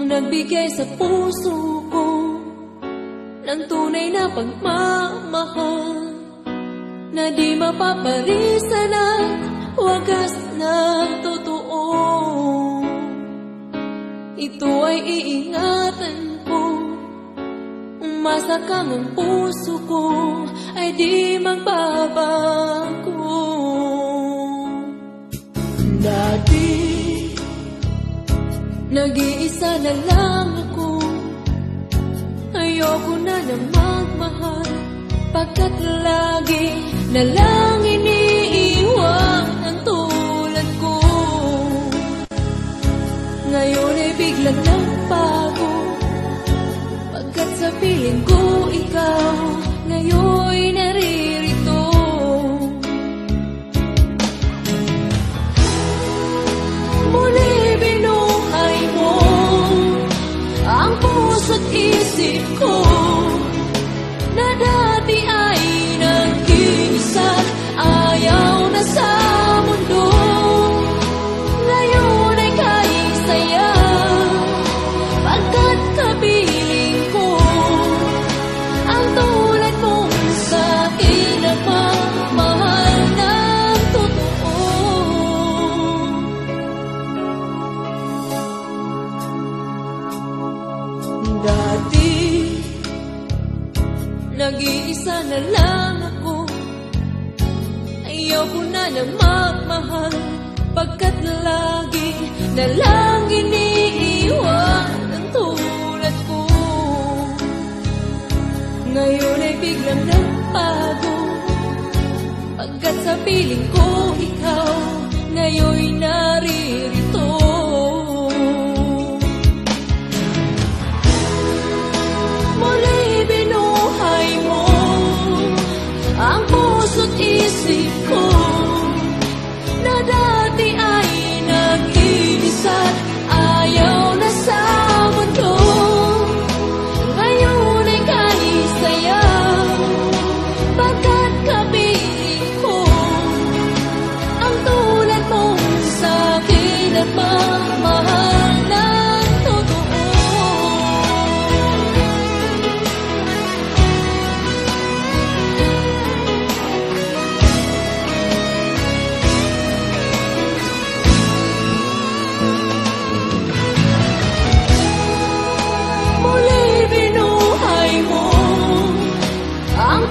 nagbigay sa puso ko ng tunay na pagmamahal na di mapaparisan at wagas na totoo. Ito ay iingatan ko, umasa kang ang puso ko ay di magbabago. Dati nag-iisa na lang ako, ayoko na na magmahal, pagkat lagi na lang iniiwan ang tulad ko. Ngayon ay biglang nagbago, pagkat sa piling ko ikaw ngayon naririto. Muli binuhay mo ang puso't isip ko na dati ay nag-iisa, ayaw na sa mundo. Ngayon ay kahit saya, pagkat kapiling ko ang tulad mong sa'kin na pagmahal ng totoo. Dati nag-iisa na lang ako, ayoko na na magmahal, pagkat lagi na lang iniiwan ang tulad ko. Ngayon ay biglang nagbago, pagkat sa piling ko ikaw ngayon'y naririto. Muli binuhay mo ang puso't isip ko na dati ay nag-iisa't ayaw na sa mundo. Ngayon ay kahit saya, pagkat kapiling ko ang tulad mong sa'kin at pagmahal ng totoo. Muli binuhay mo ang